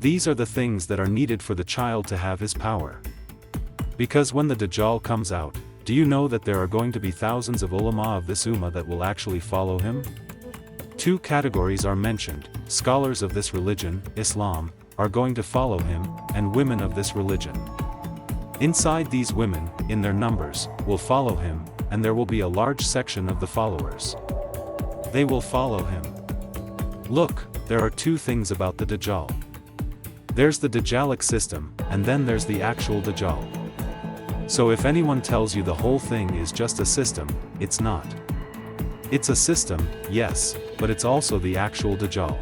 These are the things that are needed for the child to have his power. Because when the Dajjal comes out, do you know that there are going to be thousands of ulama of this ummah that will actually follow him? Two categories are mentioned: scholars of this religion, Islam, are going to follow him, and women of this religion. Inside these women, in their numbers, will follow him, and there will be a large section of the followers. They will follow him. Look, there are two things about the Dajjal. There's the Dajjalic system, and then there's the actual Dajjal. So if anyone tells you the whole thing is just a system, it's not. It's a system, yes, but it's also the actual Dajjal.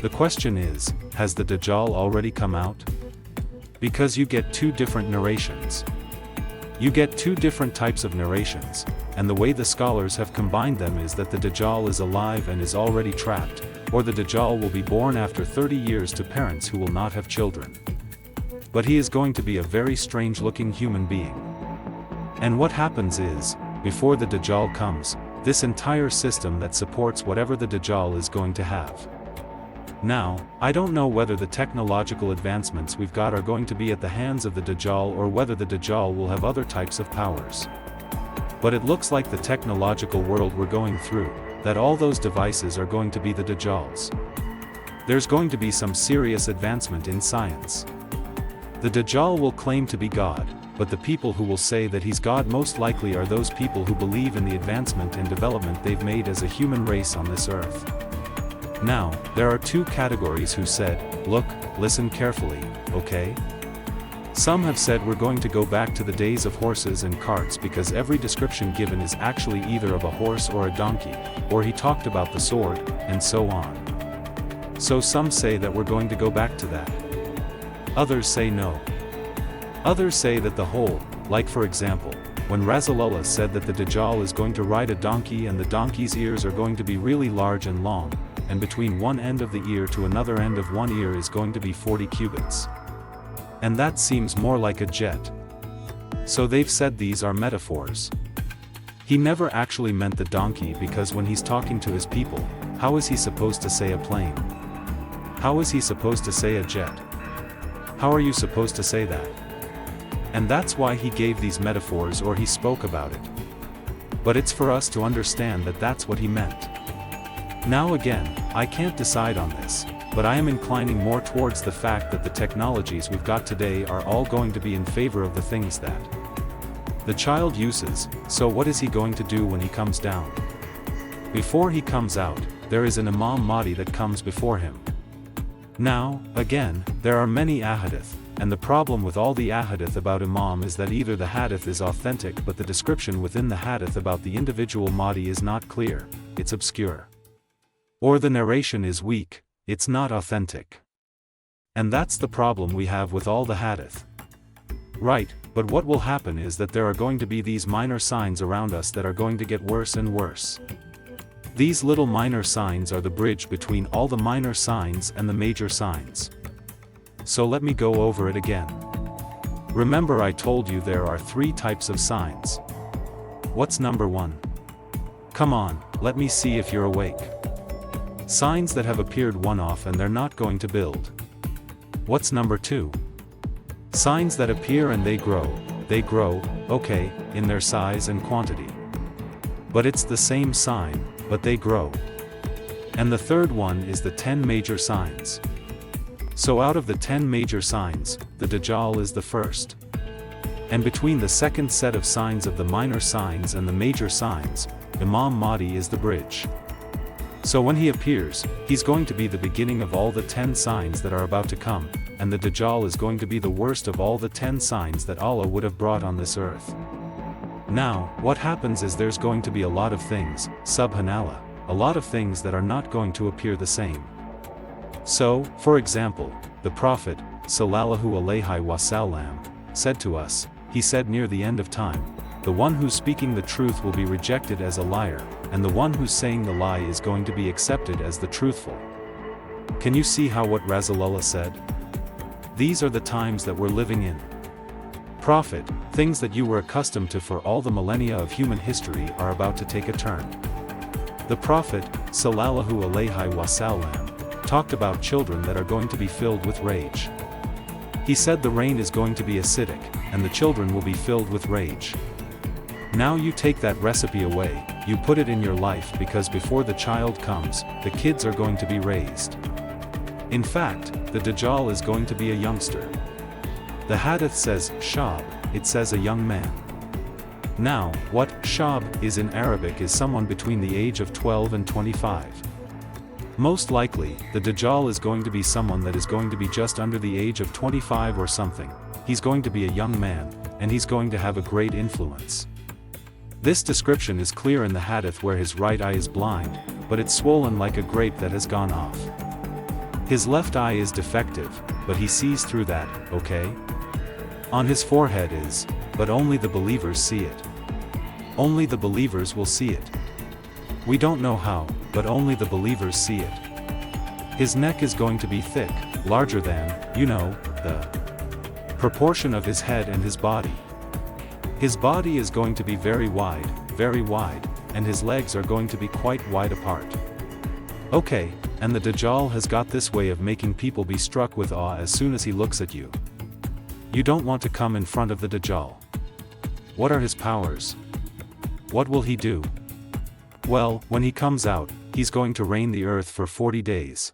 The question is, has the Dajjal already come out? Because you get two different narrations. You get two different types of narrations, and the way the scholars have combined them is that the Dajjal is alive and is already trapped, or the Dajjal will be born after 30 years to parents who will not have children. But he is going to be a very strange-looking human being. And what happens is, before the Dajjal comes, this entire system that supports whatever the Dajjal is going to have. Now, I don't know whether the technological advancements we've got are going to be at the hands of the Dajjal or whether the Dajjal will have other types of powers. But it looks like the technological world we're going through, that all those devices are going to be the Dajjals. There's going to be some serious advancement in science. The Dajjal will claim to be God, but the people who will say that he's God most likely are those people who believe in the advancement and development they've made as a human race on this earth. Now, there are two categories who said, look, listen carefully, okay? Some have said we're going to go back to the days of horses and carts because every description given is actually either of a horse or a donkey, or he talked about the sword, and so on. So some say that we're going to go back to that. Others say no. Others say that the whole, like for example, when Rasulullah said that the Dajjal is going to ride a donkey and the donkey's ears are going to be really large and long, and between one end of the ear to another end of one ear is going to be 40 cubits. And that seems more like a jet. So they've said these are metaphors. He never actually meant the donkey because when he's talking to his people, how is he supposed to say a plane? How is he supposed to say a jet? How are you supposed to say that? And that's why he gave these metaphors or he spoke about it. But it's for us to understand that that's what he meant. Now again, I can't decide on this, but I am inclining more towards the fact that the technologies we've got today are all going to be in favor of the things that the child uses. So what is he going to do when he comes down? Before he comes out, there is an Imam Mahdi that comes before him. Now, again, there are many ahadith, and the problem with all the ahadith about Imam is that either the hadith is authentic but the description within the hadith about the individual Mahdi is not clear, it's obscure. Or the narration is weak, it's not authentic. And that's the problem we have with all the hadith. Right, but what will happen is that there are going to be these minor signs around us that are going to get worse and worse. These little minor signs are the bridge between all the minor signs and the major signs. So let me go over it again. Remember I told you there are three types of signs. What's number one? Come on, let me see if you're awake. Signs that have appeared one-off and they're not going to build. What's number two? Signs that appear and they grow, okay, in their size and quantity. But it's the same sign, but they grow. And the third one is the 10 major signs. So out of the 10 major signs, the Dajjal is the first. And between the second set of signs of the minor signs and the major signs, Imam Mahdi is the bridge. So when he appears, he's going to be the beginning of all the 10 signs that are about to come, and the Dajjal is going to be the worst of all the 10 signs that Allah would have brought on this earth. Now, what happens is there's going to be a lot of things, subhanallah, a lot of things that are not going to appear the same. So, for example, the Prophet, sallallahu alaihi wasallam, said to us, he said near the end of time, the one who's speaking the truth will be rejected as a liar, and the one who's saying the lie is going to be accepted as the truthful. Can you see how what Rasulullah said? These are the times that we're living in. Prophet, things that you were accustomed to for all the millennia of human history are about to take a turn. The Prophet, sallallahu alaihi wasallam, talked about children that are going to be filled with rage. He said the rain is going to be acidic, and the children will be filled with rage. Now you take that recipe away, you put it in your life, because before the child comes, the kids are going to be raised. In fact, the Dajjal is going to be a youngster. The hadith says shab, it says a young man. Now, what shab is in Arabic is someone between the age of 12 and 25. Most likely, the Dajjal is going to be someone that is going to be just under the age of 25 or something. He's going to be a young man, and he's going to have a great influence. This description is clear in the hadith where his right eye is blind, but it's swollen like a grape that has gone off. His left eye is defective, but he sees through that, okay? On his forehead is, but only the believers see it. Only the believers will see it. We don't know how, but only the believers see it. His neck is going to be thick, larger than, the proportion of his head and his body. His body is going to be very wide, and his legs are going to be quite wide apart. Okay, and the Dajjal has got this way of making people be struck with awe as soon as he looks at you. You don't want to come in front of the Dajjal. What are his powers? What will he do? Well, when he comes out, he's going to reign the earth for 40 days.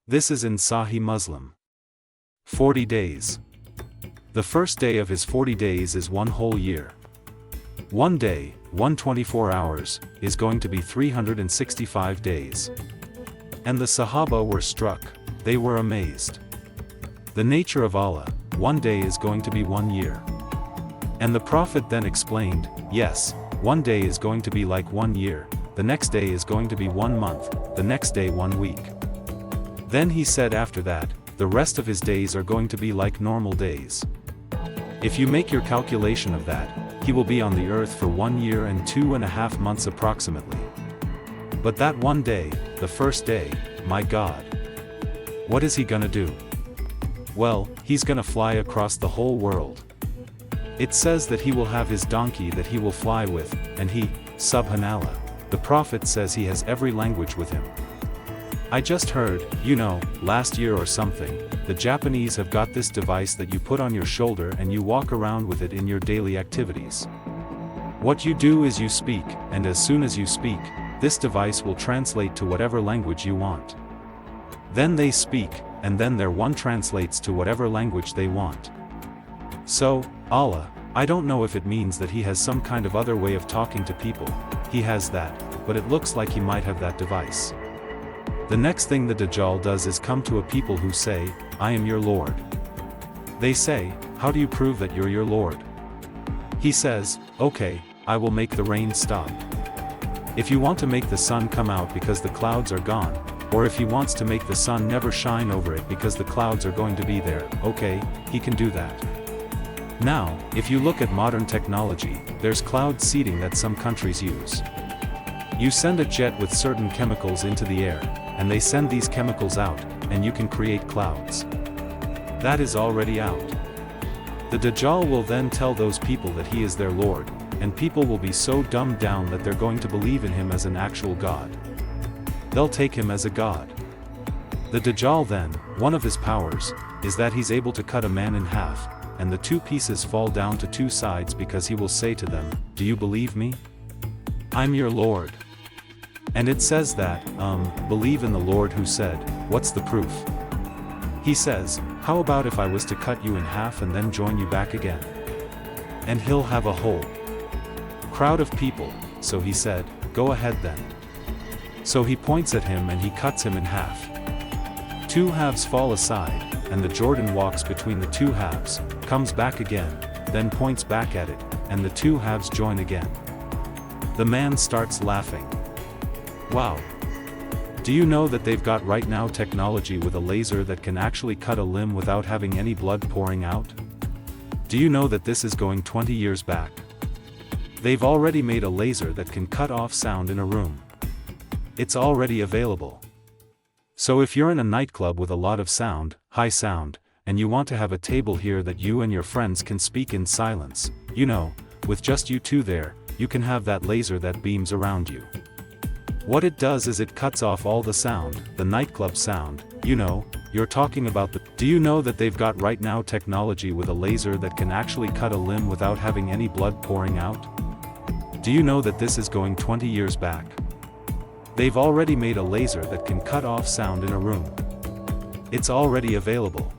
This is in Sahih Muslim. 40 days. The first day of his 40 days is one whole year. One day, 124 hours, is going to be 365 days. And the Sahaba were struck, they were amazed. The nature of Allah, one day is going to be 1 year. And the Prophet then explained, yes, one day is going to be like 1 year, the next day is going to be 1 month, the next day 1 week. Then he said after that, the rest of his days are going to be like normal days. If you make your calculation of that, he will be on the earth for 1 year and 2.5 months approximately. But that one day, the first day, my God. What is he gonna do? Well, he's gonna fly across the whole world. It says that he will have his donkey that he will fly with, and he, subhanallah, the Prophet says he has every language with him. I just heard, last year or something, the Japanese have got this device that you put on your shoulder and you walk around with it in your daily activities. What you do is you speak, and as soon as you speak, this device will translate to whatever language you want. Then they speak, and then their one translates to whatever language they want. So, Allah, I don't know if it means that he has some kind of other way of talking to people, he has that, but it looks like he might have that device. The next thing the Dajjal does is come to a people who say, I am your Lord. They say, how do you prove that you're your Lord? He says, okay, I will make the rain stop. If you want to make the sun come out because the clouds are gone, or if he wants to make the sun never shine over it because the clouds are going to be there, okay, he can do that. Now, if you look at modern technology, there's cloud seeding that some countries use. You send a jet with certain chemicals into the air, and they send these chemicals out, and you can create clouds. That is already out. The Dajjal will then tell those people that he is their Lord, and people will be so dumbed down that they're going to believe in him as an actual God. They'll take him as a God. The Dajjal then, one of his powers, is that he's able to cut a man in half, and the two pieces fall down to two sides because he will say to them, do you believe me? I'm your Lord. And it says that, believe in the Lord who said, what's the proof? He says, how about if I was to cut you in half and then join you back again? And he'll have a whole crowd of people, so he said, go ahead then. So he points at him and he cuts him in half. Two halves fall aside, and the Jordan walks between the two halves, comes back again, then points back at it, and the two halves join again. The man starts laughing. Wow. Do you know that they've got right now technology with a laser that can actually cut a limb without having any blood pouring out? Do you know that this is going 20 years back? They've already made a laser that can cut off sound in a room. It's already available. So if you're in a nightclub with a lot of sound, high sound, and you want to have a table here that you and your friends can speak in silence, with just you two there, you can have that laser that beams around you. What it does is it cuts off all the sound, the nightclub sound, you're talking about the... Do you know that they've got right now technology with a laser that can actually cut a limb without having any blood pouring out? Do you know that this is going 20 years back? They've already made a laser that can cut off sound in a room. It's already available.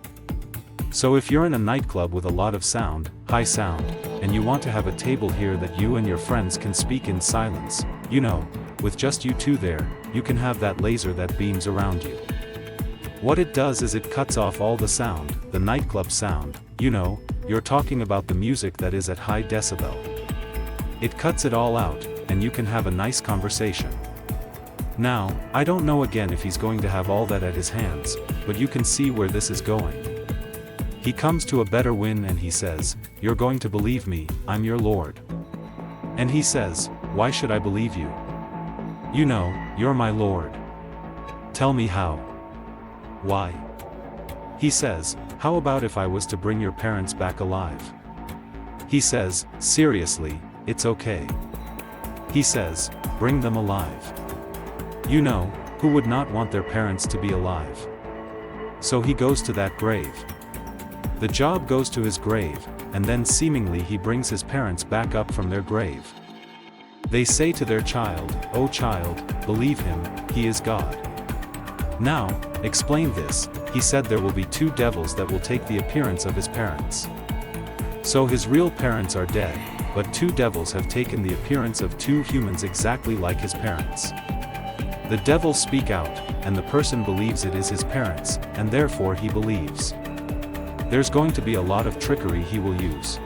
So if you're in a nightclub with a lot of sound, high sound, and you want to have a table here that you and your friends can speak in silence, with just you two there, you can have that laser that beams around you. What it does is it cuts off all the sound, the nightclub sound, you're talking about the music that is at high decibel. It cuts it all out, and you can have a nice conversation. Now, I don't know again if he's going to have all that at his hands, but you can see where this is going. He comes to a better win and he says, "You're going to believe me, I'm your Lord." And he says, "Why should I believe you? You're my Lord. Tell me how." "Why?" He says, "How about if I was to bring your parents back alive?" He says, "Seriously, it's okay." He says, "Bring them alive." Who would not want their parents to be alive? So he goes to that grave. The job goes to his grave, and then seemingly he brings his parents back up from their grave. They say to their child, "Oh child, believe him, he is God." Now, explain this, he said there will be two devils that will take the appearance of his parents. So his real parents are dead, but two devils have taken the appearance of two humans exactly like his parents. The devils speak out, and the person believes it is his parents, and therefore he believes. There's going to be a lot of trickery he will use.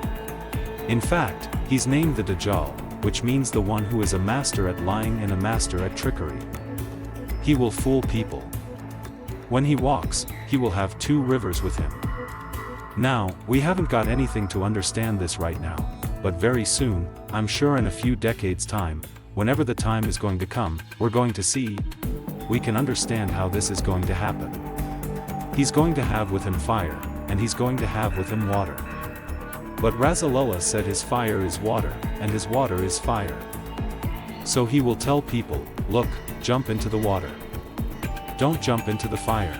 In fact, he's named the Dajjal, which means the one who is a master at lying and a master at trickery. He will fool people. When he walks, he will have two rivers with him. Now, we haven't got anything to understand this right now, but very soon, I'm sure in a few decades' time, whenever the time is going to come, we're going to see. We can understand how this is going to happen. He's going to have with him fire, and he's going to have with him water. But Rasulullah said his fire is water, and his water is fire. So he will tell people, "Look, jump into the water. Don't jump into the fire."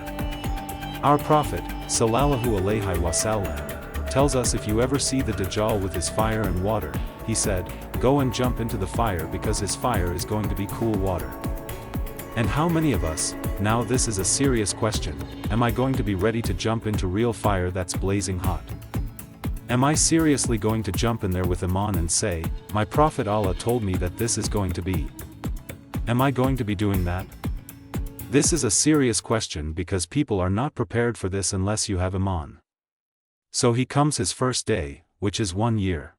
Our Prophet, sallallahu alaihi wasallam, tells us if you ever see the Dajjal with his fire and water, he said, go and jump into the fire because his fire is going to be cool water. And how many of us, now this is a serious question, am I going to be ready to jump into real fire that's blazing hot? Am I seriously going to jump in there with Iman and say, my Prophet Allah told me that this is going to be? Am I going to be doing that? This is a serious question because people are not prepared for this unless you have Iman. So he comes his first day, which is 1 year.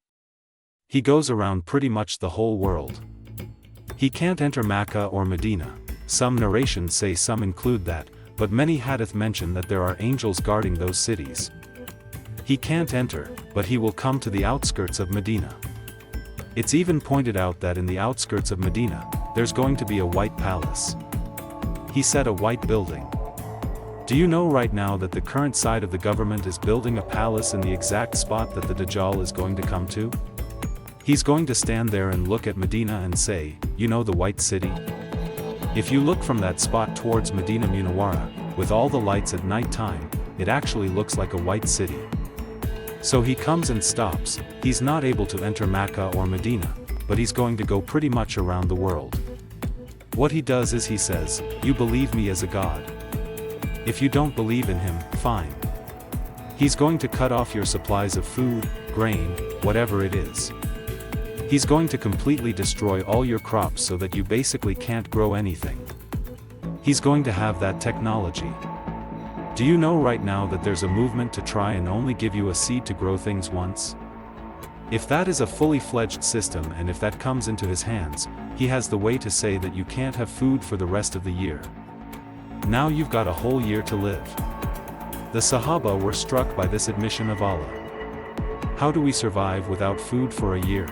He goes around pretty much the whole world. He can't enter Mecca or Medina. Some narrations say some include that, but many hadith mention that there are angels guarding those cities. He can't enter, but he will come to the outskirts of Medina. It's even pointed out that in the outskirts of Medina, there's going to be a white palace. He said a white building. Do you know right now that the current side of the government is building a palace in the exact spot that the Dajjal is going to come to? He's going to stand there and look at Medina and say, you know the white city? If you look from that spot towards Medina Munawwara, with all the lights at night time, it actually looks like a white city. So he comes and stops. He's not able to enter Mecca or Medina, but he's going to go pretty much around the world. What he does is he says, you believe me as a god. If you don't believe in him, fine. He's going to cut off your supplies of food, grain, whatever it is. He's going to completely destroy all your crops so that you basically can't grow anything. He's going to have that technology. Do you know right now that there's a movement to try and only give you a seed to grow things once? If that is a fully fledged system and if that comes into his hands, he has the way to say that you can't have food for the rest of the year. Now you've got a whole year to live. The Sahaba were struck by this admission of Allah. How do we survive without food for a year?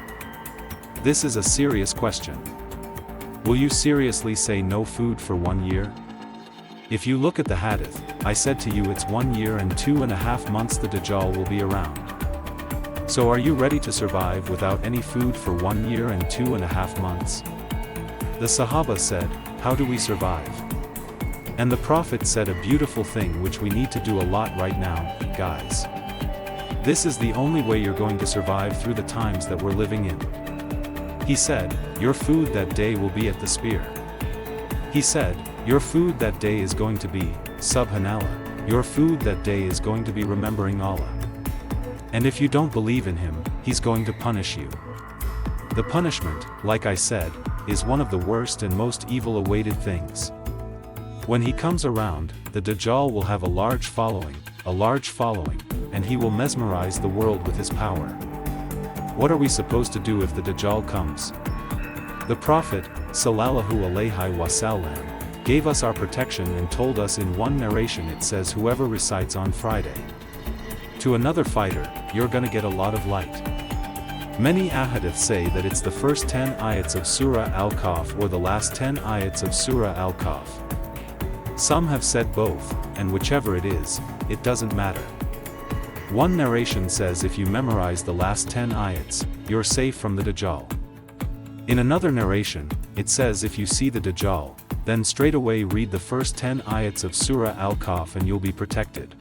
This is a serious question. Will you seriously say no food for 1 year? If you look at the hadith, I said to you it's 1 year and 2.5 months the Dajjal will be around. So are you ready to survive without any food for 1 year and 2.5 months? The Sahaba said, how do we survive? And the Prophet said a beautiful thing which we need to do a lot right now, guys. This is the only way you're going to survive through the times that we're living in. He said, your food that day will be at the spear. He said, your food that day is going to be, Subhanallah, your food that day is going to be remembering Allah. And if you don't believe in Him, He's going to punish you. The punishment, like I said, is one of the worst and most evil awaited things. When he comes around, the Dajjal will have a large following, and he will mesmerize the world with his power. What are we supposed to do if the Dajjal comes? The Prophet, sallallahu alaihi wasallam, gave us our protection and told us in one narration, it says, whoever recites on Friday to another fighter, you're gonna get a lot of light. Many ahadith say that it's the first 10 ayats of Surah Al-Kahf or the last 10 ayats of Surah Al-Kahf. Some have said both, and whichever it is, it doesn't matter. One narration says if you memorize the last 10 ayats, you're safe from the Dajjal. In another narration, it says if you see the Dajjal, then straight away read the first 10 ayats of Surah Al-Kahf and you'll be protected.